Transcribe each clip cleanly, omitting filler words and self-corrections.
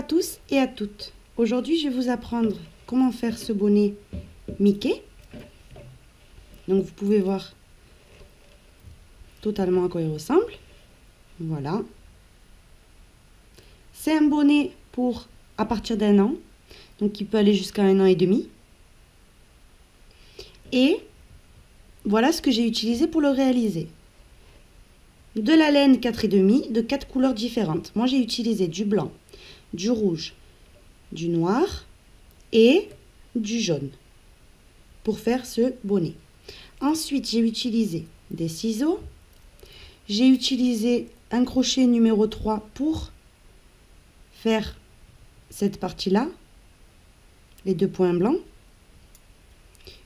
à tous et à toutes. Aujourd'hui, je vais vous apprendre comment faire ce bonnet Mickey. Donc, vous pouvez voir totalement à quoi il ressemble. Voilà. C'est un bonnet pour à partir d'un an. Donc, il peut aller jusqu'à 1 an et demi. Et voilà ce que j'ai utilisé pour le réaliser. De la laine 4,5 de 4 couleurs différentes. Moi, j'ai utilisé du blanc, du rouge, du noir et du jaune pour faire ce bonnet. Ensuite, j'ai utilisé des ciseaux. J'ai utilisé un crochet numéro 3 pour faire cette partie-là, les 2 points blancs,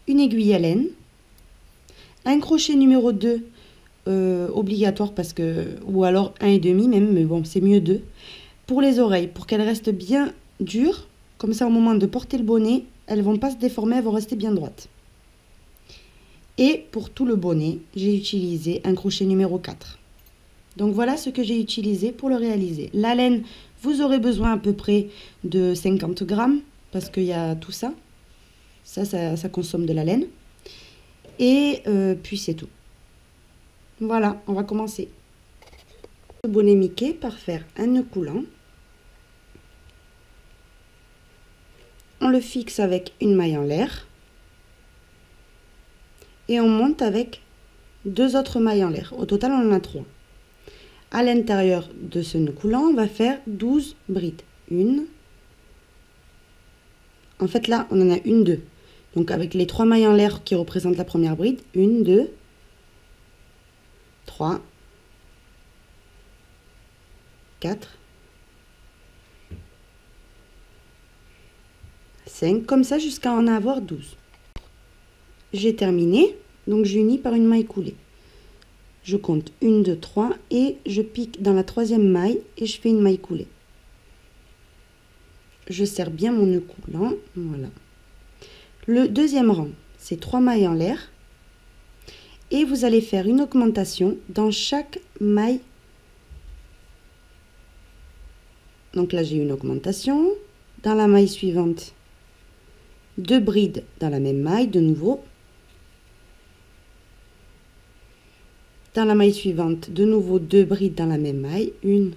une aiguille à laine, un crochet numéro 2 obligatoire parce que, ou alors 1,5 même, mais bon, c'est mieux 2, pour les oreilles, pour qu'elles restent bien dures, comme ça au moment de porter le bonnet, elles ne vont pas se déformer, elles vont rester bien droites. Et pour tout le bonnet, j'ai utilisé un crochet numéro 4. Donc voilà ce que j'ai utilisé pour le réaliser. La laine, vous aurez besoin à peu près de 50 grammes, parce qu'il y a tout ça. Ça consomme de la laine. Et puis c'est tout. Voilà, on va commencer. Le bonnet Mickey par faire un nœud coulant. On le fixe avec une maille en l'air. Et on monte avec 2 autres mailles en l'air. Au total, on en a 3. À l'intérieur de ce nœud coulant, on va faire 12 brides. En fait, là, on en a 2. Donc, avec les 3 mailles en l'air qui représentent la première bride, 1, 2, 3, 4, 5, comme ça jusqu'à en avoir 12. J'ai terminé, donc j'unis par une maille coulée. Je compte 1, 2, 3 et je pique dans la 3e maille et je fais une maille coulée. Je serre bien mon nœud coulant, voilà. Le deuxième rang, c'est 3 mailles en l'air et vous allez faire une augmentation dans chaque maille. Donc là, j'ai une augmentation. Dans la maille suivante, 2 brides dans la même maille, de nouveau. Dans la maille suivante, de nouveau 2 brides dans la même maille, 1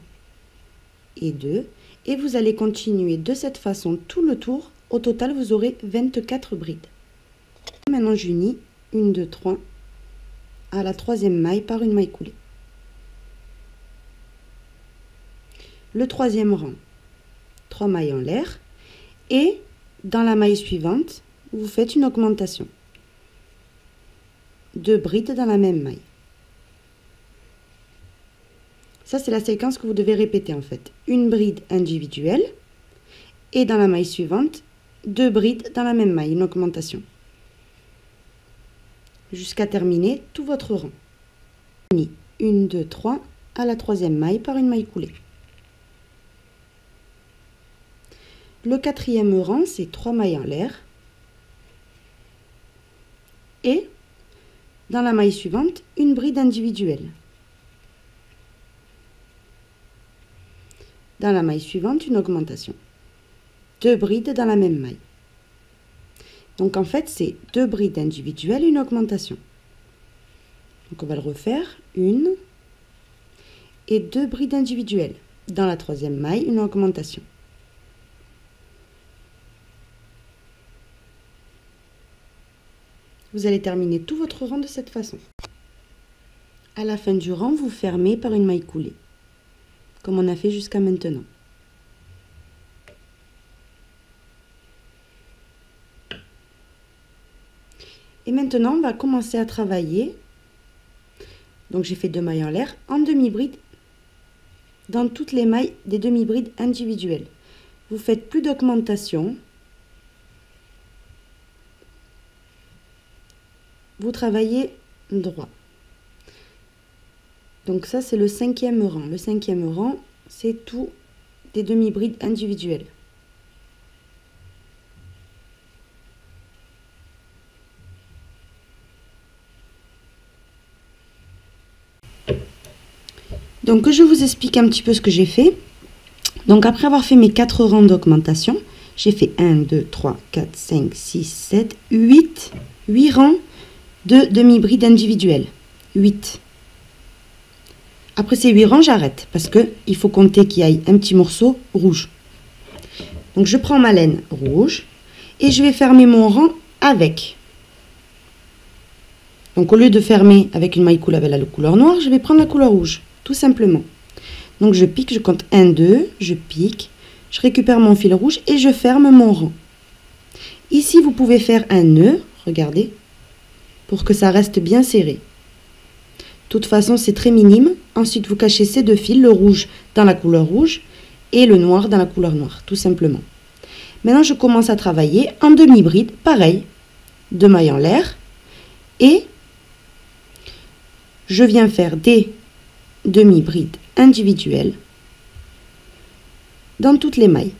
et 2. Et vous allez continuer de cette façon tout le tour. Au total, vous aurez 24 brides. Maintenant, j'unis 1, 2, 3 à la 3e maille par une maille coulée. Le 3e rang, 3 mailles en l'air. Et dans la maille suivante, vous faites une augmentation. 2 brides dans la même maille. Ça, c'est la séquence que vous devez répéter en fait. Une bride individuelle et dans la maille suivante, 2 brides dans la même maille, une augmentation. Jusqu'à terminer tout votre rang. 1, 2, 3 à la 3e maille par une maille coulée. Le 4e rang, c'est 3 mailles en l'air. Et dans la maille suivante, une bride individuelle. Dans la maille suivante, une augmentation. 2 brides dans la même maille. Donc en fait, c'est 2 brides individuelles, une augmentation. Donc on va le refaire. 1 et 2 brides individuelles. Dans la 3e maille, une augmentation. Vous allez terminer tout votre rang de cette façon. À la fin du rang, vous fermez par une maille coulée, comme on a fait jusqu'à maintenant. Et maintenant, on va commencer à travailler. Donc, j'ai fait 2 mailles en l'air en demi-bride dans toutes les mailles des demi-brides individuelles. Vous faites plus d'augmentation. Vous travaillez droit. Donc ça, c'est le 5e rang. Le 5e rang, c'est tout des demi-brides individuelles. Donc je vous explique un petit peu ce que j'ai fait. Donc après avoir fait mes 4 rangs d'augmentation, j'ai fait 1, 2, 3, 4, 5, 6, 7, 8 rangs de demi-bride individuelle. 8. Après ces 8 rangs, j'arrête parce qu'il faut compter qu'il y ait un petit morceau rouge. Donc je prends ma laine rouge et je vais fermer mon rang avec. Donc au lieu de fermer avec une maille coulée avec la couleur noire, je vais prendre la couleur rouge, tout simplement. Donc je pique, je compte 1, 2, je pique, je récupère mon fil rouge et je ferme mon rang. Ici, vous pouvez faire un nœud, regardez, pour que ça reste bien serré. De toute façon, c'est très minime. Ensuite, vous cachez ces 2 fils, le rouge dans la couleur rouge et le noir dans la couleur noire, tout simplement. Maintenant, je commence à travailler en demi-bride, pareil, 2 mailles en l'air, et je viens faire des demi-brides individuelles dans toutes les mailles.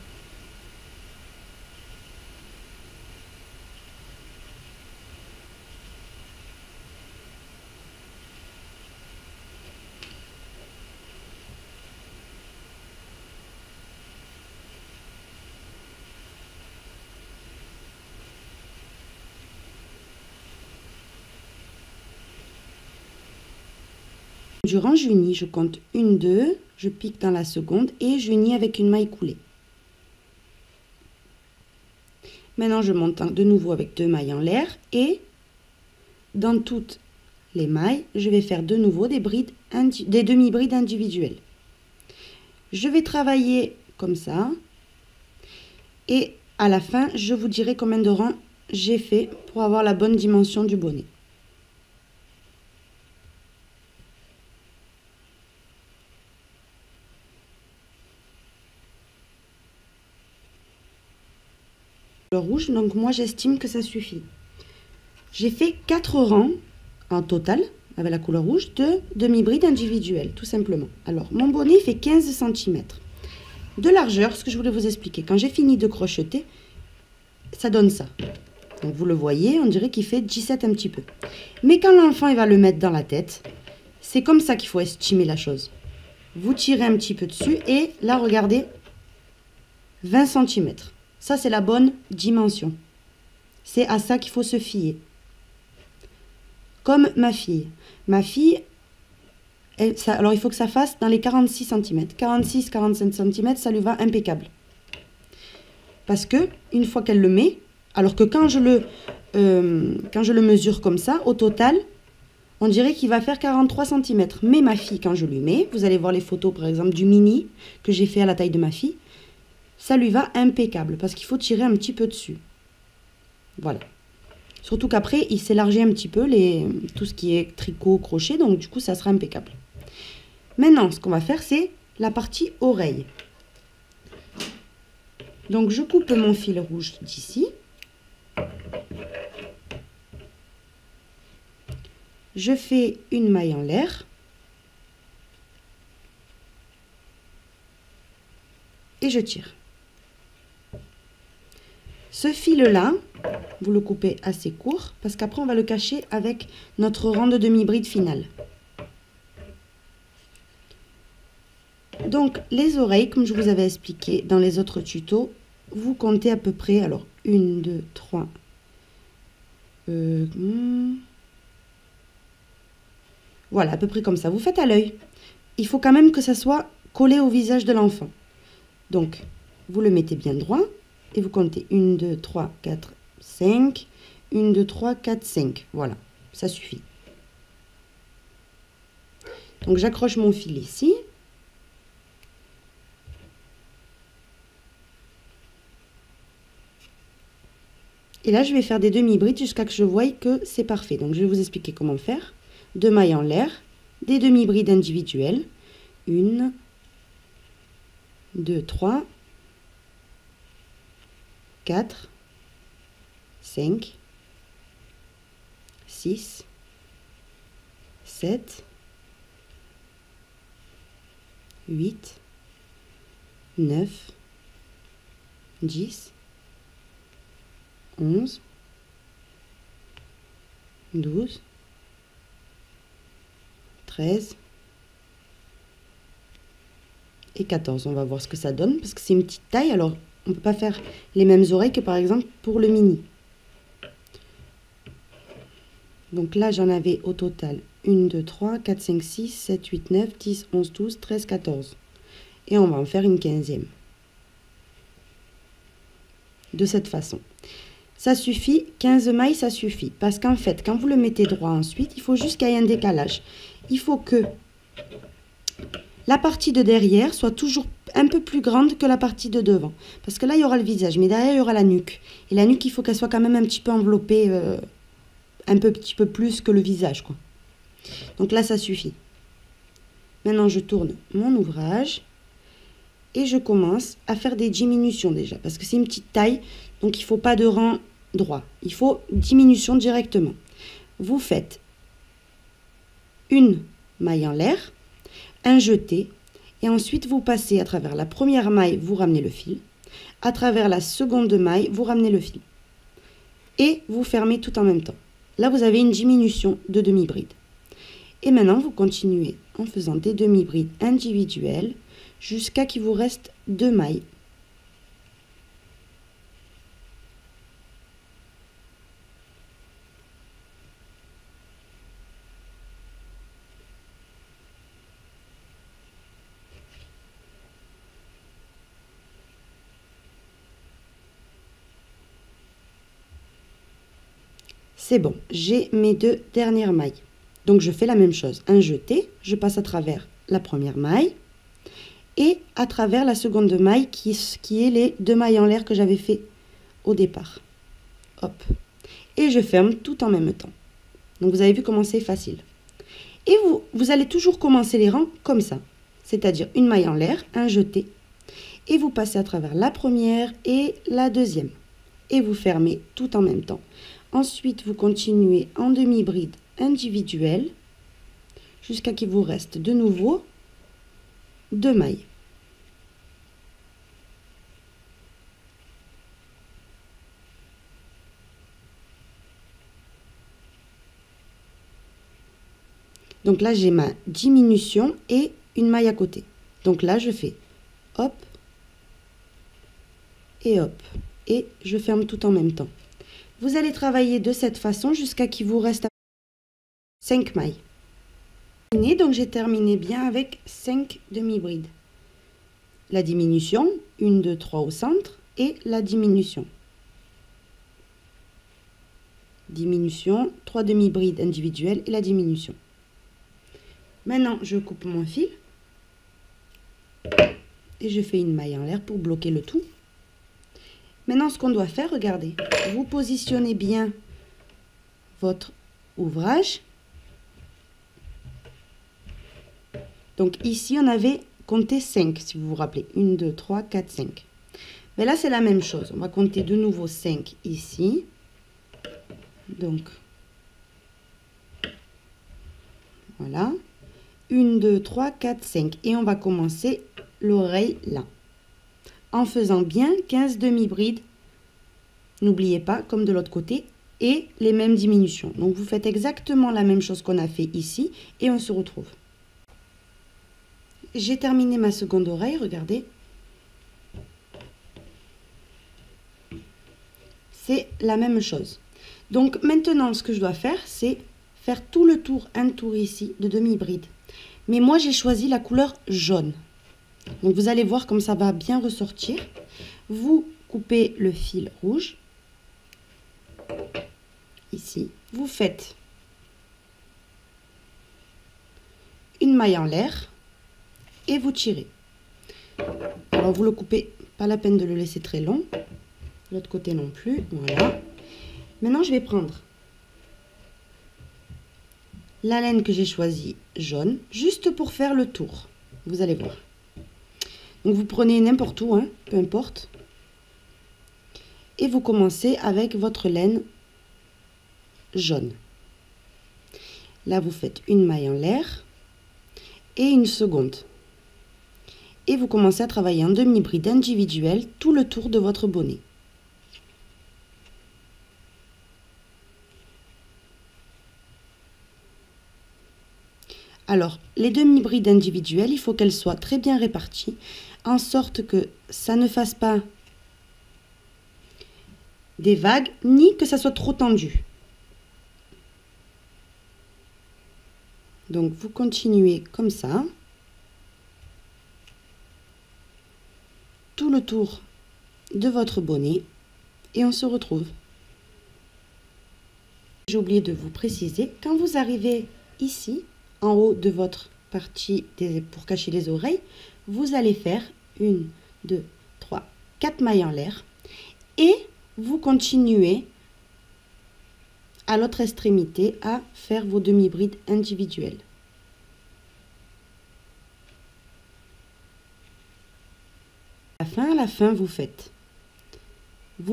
Durant j'unis, je compte 1, 2, je pique dans la seconde et j'unis avec une maille coulée. Maintenant, je monte de nouveau avec 2 mailles en l'air et dans toutes les mailles, je vais faire de nouveau des demi-brides individuelles. Je vais travailler comme ça et à la fin, je vous dirai combien de rangs j'ai fait pour avoir la bonne dimension du bonnet. Le rouge, donc moi j'estime que ça suffit. J'ai fait 4 rangs en total avec la couleur rouge de demi-bride individuelle, tout simplement. Alors mon bonnet fait 15 cm de largeur, ce que je voulais vous expliquer. Quand j'ai fini de crocheter, ça donne ça. Donc vous le voyez, on dirait qu'il fait 17 un petit peu. Mais quand l'enfant il va le mettre dans la tête, c'est comme ça qu'il faut estimer la chose. Vous tirez un petit peu dessus et là regardez, 20 cm. Ça, c'est la bonne dimension. C'est à ça qu'il faut se fier. Comme ma fille. Ma fille, alors il faut que ça fasse dans les 46 cm. 46-45 cm, ça lui va impeccable. Parce que, une fois qu'elle le met, alors que quand je le mesure comme ça, au total, on dirait qu'il va faire 43 cm. Mais ma fille, quand je lui mets, vous allez voir les photos, par exemple, du mini que j'ai fait à la taille de ma fille, ça lui va impeccable parce qu'il faut tirer un petit peu dessus. Voilà. Surtout qu'après, il s'élargit un petit peu tout ce qui est tricot, crochet, donc du coup, ça sera impeccable. Maintenant, ce qu'on va faire, c'est la partie oreille. Donc, je coupe mon fil rouge d'ici. Je fais une maille en l'air. Et je tire. Ce fil-là, vous le coupez assez court parce qu'après on va le cacher avec notre rang de demi-bride finale. Donc les oreilles, comme je vous avais expliqué dans les autres tutos, vous comptez à peu près, alors 1, 2, 3, voilà, à peu près comme ça. Vous faites à l'œil. Il faut quand même que ça soit collé au visage de l'enfant. Donc, vous le mettez bien droit. Et vous comptez 1, 2, 3, 4, 5. 1, 2, 3, 4, 5. Voilà, ça suffit. Donc j'accroche mon fil ici. Et là, je vais faire des demi-brides jusqu'à ce que je voie que c'est parfait. Donc je vais vous expliquer comment faire. 2 mailles en l'air, des demi-brides individuelles. 1, 2, 3. 4, 5, 6, 7, 8, 9, 10, 11, 12, 13 et 14. On va voir ce que ça donne parce que c'est une petite taille. Alors, on ne peut pas faire les mêmes oreilles que par exemple pour le mini. Donc là, j'en avais au total 1, 2, 3, 4, 5, 6, 7, 8, 9, 10, 11, 12, 13, 14. Et on va en faire une 15e. De cette façon. Ça suffit, 15 mailles, ça suffit. Parce qu'en fait, quand vous le mettez droit ensuite, il faut juste qu'il y ait un décalage. Il faut que la partie de derrière soit toujours un peu plus grande que la partie de devant. Parce que là, il y aura le visage, mais derrière, il y aura la nuque. Et la nuque, il faut qu'elle soit quand même un petit peu enveloppée, petit peu plus que le visage, quoi. Donc là, ça suffit. Maintenant, je tourne mon ouvrage et je commence à faire des diminutions déjà. Parce que c'est une petite taille, donc il ne faut pas de rang droit. Il faut diminution directement. Vous faites une maille en l'air, un jeté, et ensuite vous passez à travers la première maille, vous ramenez le fil, à travers la seconde maille, vous ramenez le fil, et vous fermez tout en même temps. Là, vous avez une diminution de demi-bride. Et maintenant, vous continuez en faisant des demi-brides individuelles jusqu'à qu'il vous reste 2 mailles. C'est bon, j'ai mes 2 dernières mailles. Donc je fais la même chose, un jeté, je passe à travers la première maille et à travers la seconde maille qui est les 2 mailles en l'air que j'avais fait au départ. Hop. Et je ferme tout en même temps. Donc vous avez vu comment c'est facile. Et vous allez toujours commencer les rangs comme ça, c'est-à-dire une maille en l'air, un jeté, et vous passez à travers la première et la deuxième. Et vous fermez tout en même temps. Ensuite, vous continuez en demi-bride individuelle jusqu'à qu'il vous reste de nouveau 2 mailles. Donc là, j'ai ma diminution et une maille à côté. Donc là, je fais hop et hop. Et je ferme tout en même temps. Vous allez travailler de cette façon jusqu'à qu'il vous reste 5 mailles. Donc j'ai terminé bien avec 5 demi-brides. La diminution, 1, 2, 3 au centre et la diminution. Diminution, 3 demi-brides individuelles et la diminution. Maintenant, je coupe mon fil et je fais une maille en l'air pour bloquer le tout. Maintenant, ce qu'on doit faire, regardez, vous positionnez bien votre ouvrage. Donc ici, on avait compté 5, si vous vous rappelez. 1, 2, 3, 4, 5. Mais là, c'est la même chose. On va compter de nouveau 5 ici. Donc, voilà. 1, 2, 3, 4, 5. Et on va commencer l'oreille là. En faisant bien 15 demi-brides. N'oubliez pas, comme de l'autre côté, et les mêmes diminutions. Donc, vous faites exactement la même chose qu'on a fait ici et on se retrouve. J'ai terminé ma seconde oreille, regardez. C'est la même chose. Donc, maintenant, ce que je dois faire, c'est faire tout le tour, un tour ici de demi-bride. Mais moi, j'ai choisi la couleur jaune. Donc, vous allez voir comme ça va bien ressortir. Vous coupez le fil rouge. Ici, vous faites une maille en l'air et vous tirez. Alors, vous le coupez, pas la peine de le laisser très long. L'autre côté non plus, voilà. Maintenant, je vais prendre la laine que j'ai choisie jaune, juste pour faire le tour. Vous allez voir. Donc, vous prenez n'importe où, hein, peu importe. Et vous commencez avec votre laine jaune. Là, vous faites une maille en l'air et une seconde. Et vous commencez à travailler en demi-bride individuelle tout le tour de votre bonnet. Alors, les demi-brides individuelles, il faut qu'elles soient très bien réparties, en sorte que ça ne fasse pas des vagues, ni que ça soit trop tendu. Donc, vous continuez comme ça, tout le tour de votre bonnet, et on se retrouve. J'ai oublié de vous préciser, quand vous arrivez ici, en haut de votre partie pour cacher les oreilles, vous allez faire 1, 2, 3, 4 mailles en l'air, et vous continuez à l'autre extrémité à faire vos demi-brides individuelles. À la fin, vous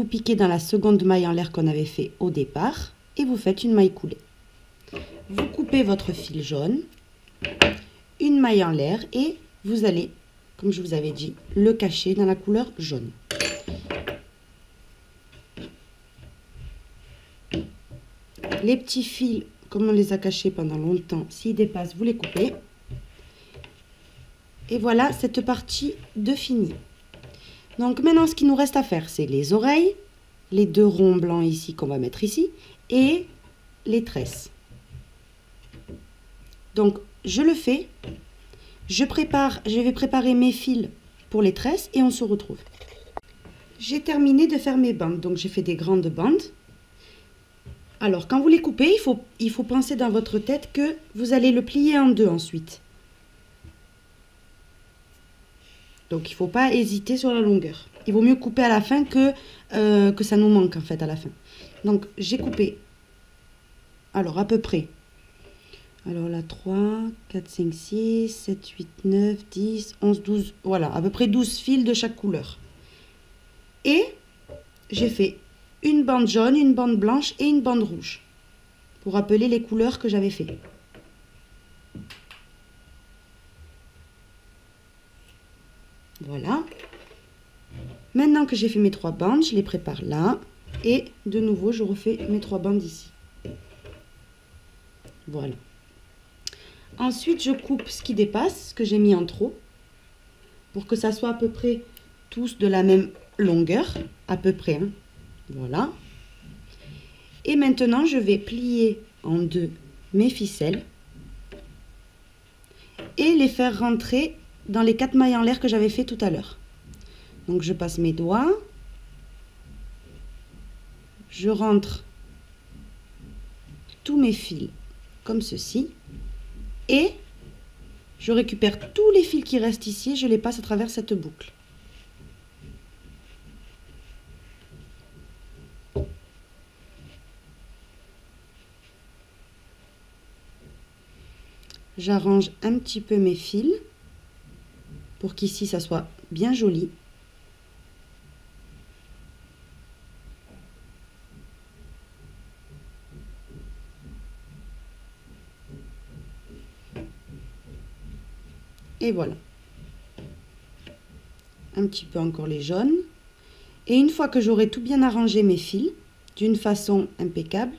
piquez dans la seconde maille en l'air qu'on avait fait au départ et vous faites une maille coulée. Vous coupez votre fil jaune, une maille en l'air et vous allez, comme je vous avais dit, le cacher dans la couleur jaune. Les petits fils, comme on les a cachés pendant longtemps, s'ils dépassent, vous les coupez. Et voilà cette partie de fini. Donc maintenant, ce qu'il nous reste à faire, c'est les oreilles, les 2 ronds blancs ici qu'on va mettre ici, et les tresses. Donc, je le fais. Je vais préparer mes fils pour les tresses et on se retrouve. J'ai terminé de faire mes bandes. Donc, j'ai fait des grandes bandes. Alors, quand vous les coupez, il faut penser dans votre tête que vous allez le plier en 2 ensuite. Donc, il ne faut pas hésiter sur la longueur. Il vaut mieux couper à la fin que ça nous manque en fait à la fin. Donc, j'ai coupé, alors à peu près, alors là 3, 4, 5, 6, 7, 8, 9, 10, 11, 12, voilà, à peu près 12 fils de chaque couleur. Et j'ai fait une bande jaune, une bande blanche et une bande rouge pour rappeler les couleurs que j'avais fait. Voilà. Maintenant que j'ai fait mes 3 bandes, je les prépare là. Et de nouveau, je refais mes 3 bandes ici. Voilà. Ensuite, je coupe ce qui dépasse, ce que j'ai mis en trop. Pour que ça soit à peu près tous de la même longueur. À peu près. Hein. Voilà. Et maintenant, je vais plier en 2 mes ficelles. Et les faire rentrer dans les 4 mailles en l'air que j'avais fait tout à l'heure. Donc je passe mes doigts, je rentre tous mes fils comme ceci et je récupère tous les fils qui restent ici et je les passe à travers cette boucle. J'arrange un petit peu mes fils pour qu'ici ça soit bien joli. Et voilà. Un petit peu encore les jaunes. Et une fois que j'aurai tout bien arrangé mes fils, d'une façon impeccable,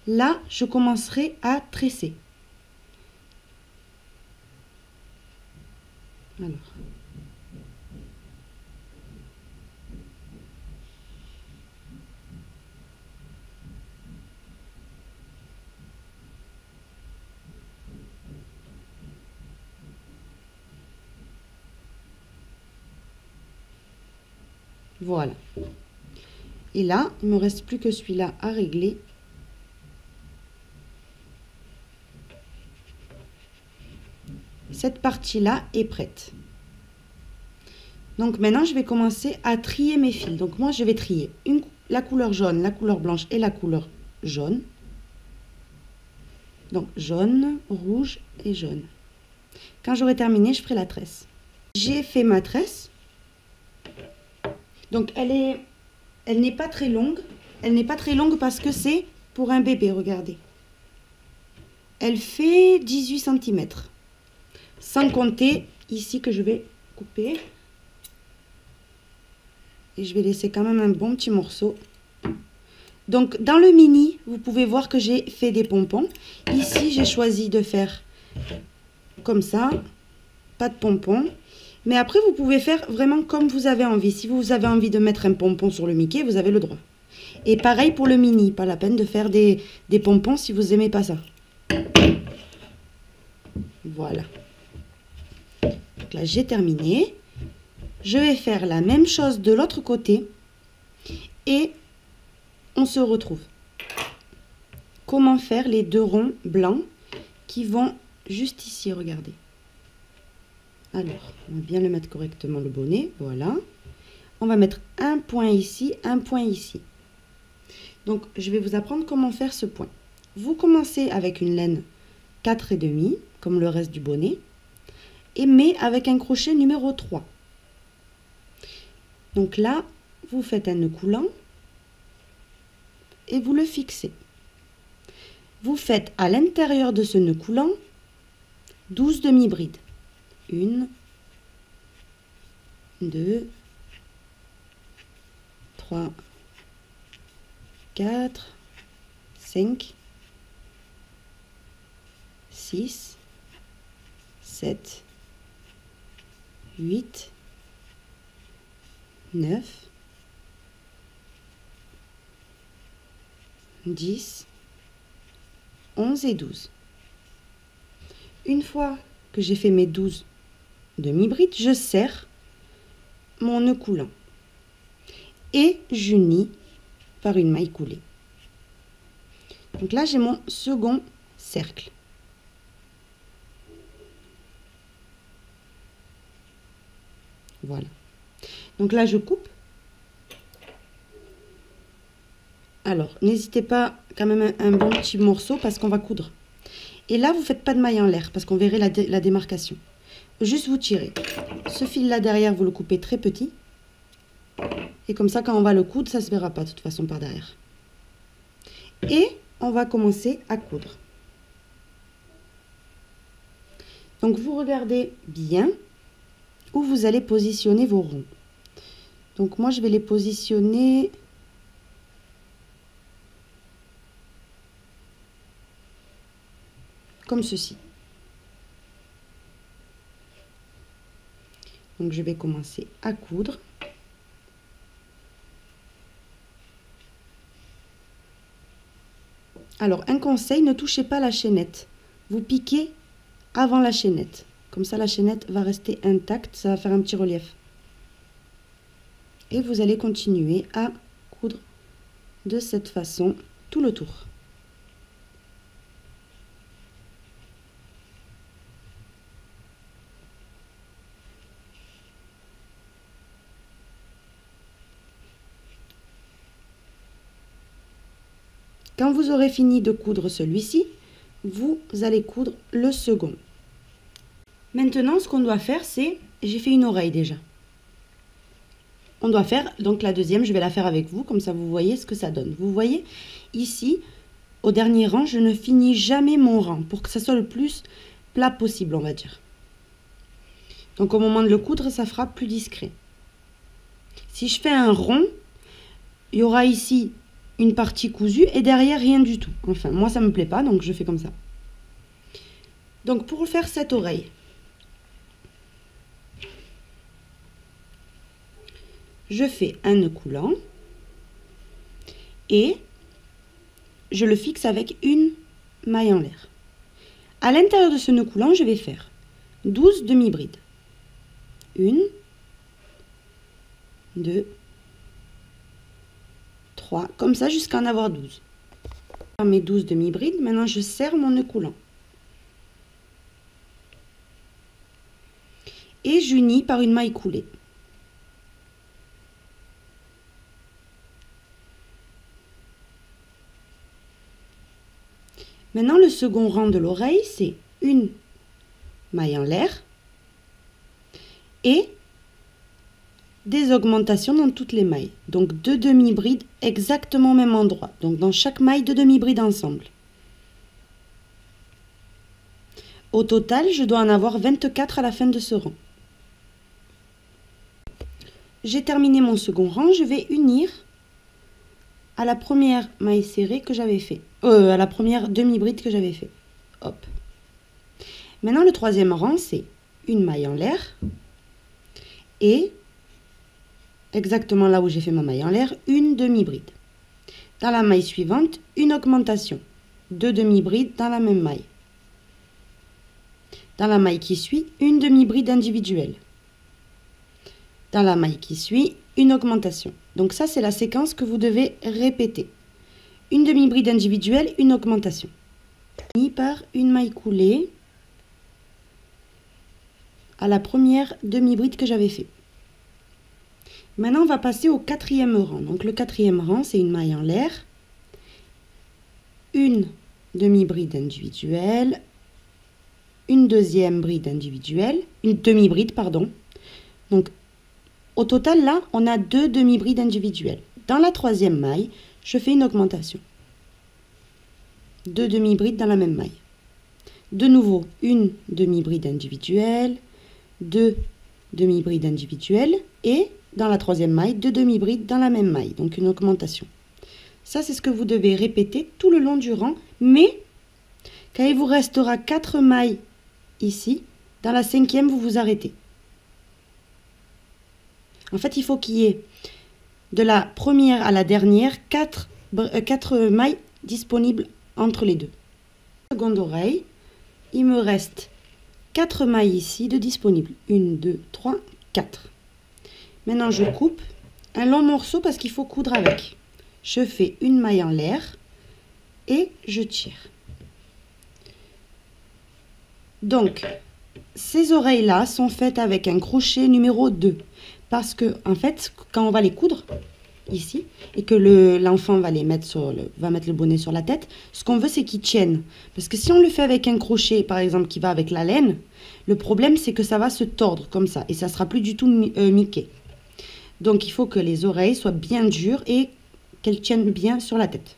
là, je commencerai à tresser. Alors. Voilà. Et là, il ne me reste plus que celui-là à régler. Cette partie-là est prête. Donc maintenant, je vais commencer à trier mes fils. Donc moi, je vais trier la couleur jaune, la couleur blanche et la couleur jaune. Donc jaune, rouge et jaune. Quand j'aurai terminé, je ferai la tresse. J'ai fait ma tresse. Donc elle n'est pas très longue. Elle n'est pas très longue parce que c'est pour un bébé, regardez. Elle fait 18 cm. Sans compter ici que je vais couper. Et je vais laisser quand même un bon petit morceau. Donc dans le mini, vous pouvez voir que j'ai fait des pompons. Ici, j'ai choisi de faire comme ça, pas de pompon. Mais après, vous pouvez faire vraiment comme vous avez envie. Si vous avez envie de mettre un pompon sur le Mickey, vous avez le droit. Et pareil pour le mini, pas la peine de faire des pompons si vous n'aimez pas ça. Voilà. Donc là, j'ai terminé. Je vais faire la même chose de l'autre côté et on se retrouve. Comment faire les deux ronds blancs qui vont juste ici, regardez. Alors, on va bien le mettre correctement le bonnet, voilà. On va mettre un point ici, un point ici. Donc, je vais vous apprendre comment faire ce point. Vous commencez avec une laine 4,5, comme le reste du bonnet, mais avec un crochet numéro 3. Donc là, vous faites un nœud coulant et vous le fixez. Vous faites à l'intérieur de ce nœud coulant 12 demi-brides. 1, 2, 3, 4, 5, 6, 7, 8, 9, 10, 11 et 12. Une fois que j'ai fait mes 12 demi-brides, je serre mon nœud coulant et j'unis par une maille coulée. Donc là, j'ai mon second cercle. Voilà. Donc là, je coupe. Alors, n'hésitez pas quand même un bon petit morceau parce qu'on va coudre. Et là, vous ne faites pas de maille en l'air parce qu'on verrait la démarcation. Juste vous tirez. Ce fil-là derrière, vous le coupez très petit. Et comme ça, quand on va le coudre, ça ne se verra pas de toute façon par derrière. Et on va commencer à coudre. Donc, vous regardez bien où vous allez positionner vos ronds. Donc, moi, je vais les positionner comme ceci. Donc, je vais commencer à coudre. Alors, un conseil, ne touchez pas la chaînette. Vous piquez avant la chaînette. Comme ça, la chaînette va rester intacte, ça va faire un petit relief. Et vous allez continuer à coudre de cette façon tout le tour. Quand vous aurez fini de coudre celui-ci, vous allez coudre le second. Maintenant, ce qu'on doit faire, c'est... J'ai fait une oreille déjà. On doit faire, donc la deuxième, je vais la faire avec vous, comme ça vous voyez ce que ça donne. Vous voyez, ici, au dernier rang, je ne finis jamais mon rang, pour que ça soit le plus plat possible, on va dire. Donc au moment de le coudre, ça fera plus discret. Si je fais un rond, il y aura ici une partie cousue et derrière rien du tout. Enfin, moi ça me plaît pas, donc je fais comme ça. Donc pour faire cette oreille, je fais un nœud coulant et je le fixe avec une maille en l'air. À l'intérieur de ce nœud coulant, je vais faire 12 demi-brides. 1, 2, 3, comme ça jusqu'à en avoir 12. Mes 12 demi-brides, maintenant je serre mon nœud coulant. Et j'unis par une maille coulée. Maintenant, le second rang de l'oreille, c'est une maille en l'air et des augmentations dans toutes les mailles. Donc, 2 demi-brides exactement au même endroit. Donc, dans chaque maille, 2 demi-brides ensemble. Au total, je dois en avoir 24 à la fin de ce rang. J'ai terminé mon second rang, je vais unir à la première maille serrée que j'avais fait. À la première demi-bride que j'avais fait. Hop. Maintenant, le troisième rang, c'est une maille en l'air et, exactement là où j'ai fait ma maille en l'air, une demi-bride. Dans la maille suivante, une augmentation. 2 demi-brides dans la même maille. Dans la maille qui suit, une demi-bride individuelle. Dans la maille qui suit, une augmentation. Donc ça, c'est la séquence que vous devez répéter. Une demi-bride individuelle, une augmentation. Par une maille coulée à la première demi-bride que j'avais fait. Maintenant, on va passer au quatrième rang. Donc le quatrième rang, c'est une maille en l'air, une demi-bride individuelle, une deuxième bride individuelle, une demi-bride, pardon. Donc au total, là, on a 2 demi-brides individuelles. Dans la troisième maille, je fais une augmentation. 2 demi-brides dans la même maille. De nouveau, une demi-bride individuelle, 2 demi-brides individuelles et dans la troisième maille, 2 demi-brides dans la même maille, donc une augmentation. Ça, c'est ce que vous devez répéter tout le long du rang, mais quand il vous restera 4 mailles ici, dans la cinquième, vous vous arrêtez. En fait, il faut qu'il y ait de la première à la dernière 4 mailles disponibles entre les deux. Seconde oreille, il me reste 4 mailles ici de disponibles. 1, 2, 3, 4. Maintenant, je coupe un long morceau parce qu'il faut coudre avec. Je fais une maille en l'air et je tire. Donc, ces oreilles-là sont faites avec un crochet numéro 2. Parce que, en fait, quand on va les coudre, ici, et que l'enfant va mettre le bonnet sur la tête, ce qu'on veut, c'est qu'ils tiennent. Parce que si on le fait avec un crochet, par exemple, qui va avec la laine, le problème, c'est que ça va se tordre comme ça, et ça ne sera plus du tout Mickey. Donc, il faut que les oreilles soient bien dures et qu'elles tiennent bien sur la tête.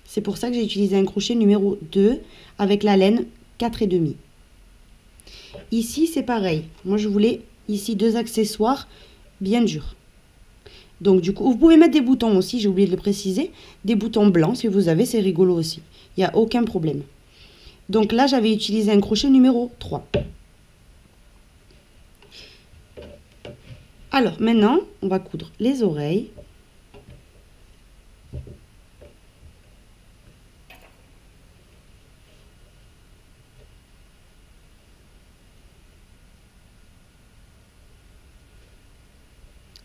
C'est pour ça que j'ai utilisé un crochet numéro 2 avec la laine 4,5. Ici, c'est pareil. Moi, je voulais ici 2 accessoires bien durs. Donc, du coup, vous pouvez mettre des boutons aussi, j'ai oublié de le préciser. Des boutons blancs, si vous avez, c'est rigolo aussi. Il n'y a aucun problème. Donc là, j'avais utilisé un crochet numéro 3. Alors, maintenant, on va coudre les oreilles.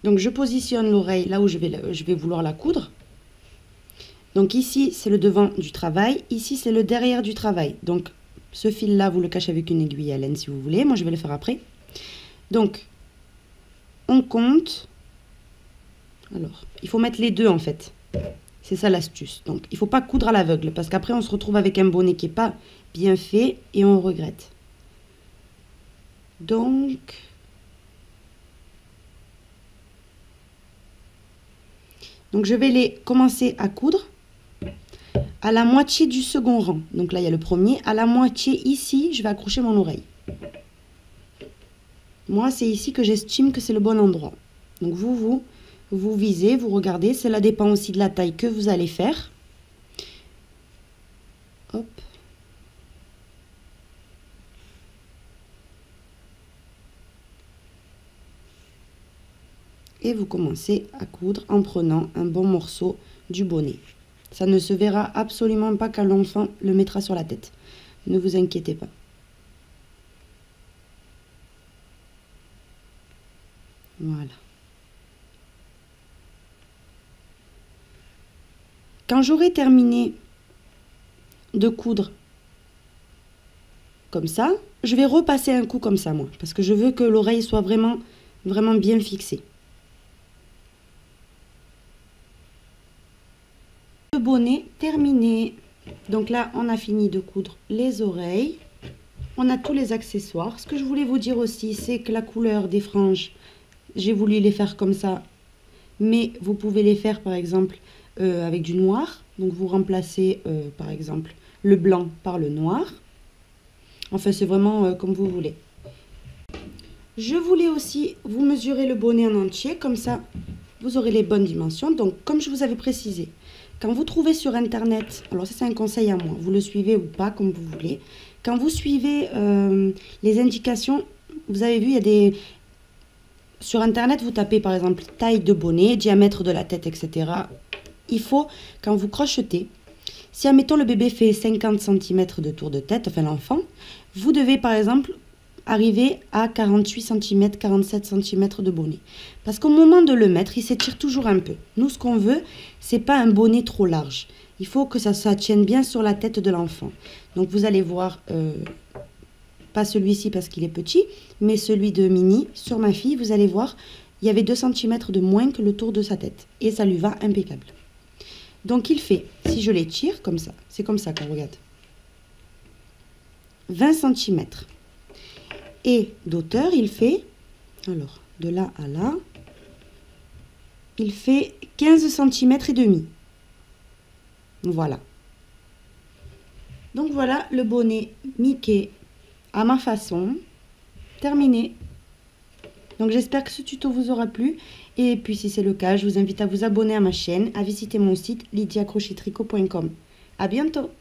Donc, je positionne l'oreille là où je vais vouloir la coudre. Donc, ici, c'est le devant du travail. Ici, c'est le derrière du travail. Donc, ce fil-là, vous le cachez avec une aiguille à laine si vous voulez. Moi, je vais le faire après. Donc, on compte. Alors, il faut mettre les deux, en fait. C'est ça l'astuce. Donc, il ne faut pas coudre à l'aveugle parce qu'après, on se retrouve avec un bonnet qui n'est pas bien fait et on regrette. Donc... Donc, je vais commencer à coudre à la moitié du second rang. Donc là, il y a le premier. À la moitié, ici, je vais accrocher mon oreille. Moi, c'est ici que j'estime que c'est le bon endroit. Donc, vous visez, vous regardez. Cela dépend aussi de la taille que vous allez faire. Hop. Et vous commencez à coudre en prenant un bon morceau du bonnet. Ça ne se verra absolument pas quand l'enfant le mettra sur la tête. Ne vous inquiétez pas. Voilà. Quand j'aurai terminé de coudre comme ça, je vais repasser un coup comme ça, moi. Parce que je veux que l'oreille soit vraiment bien fixée. Le bonnet terminé. Donc là, on a fini de coudre les oreilles. On a tous les accessoires. Ce que je voulais vous dire aussi, c'est que la couleur des franges, j'ai voulu les faire comme ça. Mais vous pouvez les faire, par exemple, avec du noir. Donc vous remplacez, par exemple, le blanc par le noir. Enfin, c'est vraiment comme vous voulez. Je voulais aussi vous mesurer le bonnet en entier. Comme ça, vous aurez les bonnes dimensions. Donc, comme je vous avais précisé, quand vous trouvez sur Internet, alors ça c'est un conseil à moi, vous le suivez ou pas comme vous voulez. Quand vous suivez les indications, vous avez vu, il y a des... Sur Internet, vous tapez par exemple taille de bonnet, diamètre de la tête, etc. Il faut, quand vous crochetez, si admettons le bébé fait 50 cm de tour de tête, enfin l'enfant, vous devez par exemple arriver à 48 cm, 47 cm de bonnet. Parce qu'au moment de le mettre, il s'étire toujours un peu. Nous, ce qu'on veut, c'est pas un bonnet trop large. Il faut que ça tienne bien sur la tête de l'enfant. Donc vous allez voir, pas celui-ci parce qu'il est petit, mais celui de Mini, sur ma fille, vous allez voir, il y avait 2 cm de moins que le tour de sa tête. Et ça lui va impeccable. Donc il fait, si je l'étire comme ça, c'est comme ça qu'on regarde, 20 cm. Et d'auteur, il fait, alors de là à là, il fait 15 cm et demi. Voilà. Donc voilà le bonnet Mickey à ma façon, terminé. Donc j'espère que ce tuto vous aura plu. Et puis si c'est le cas, je vous invite à vous abonner à ma chaîne, à visiter mon site lydiacrochettricot.com. À bientôt!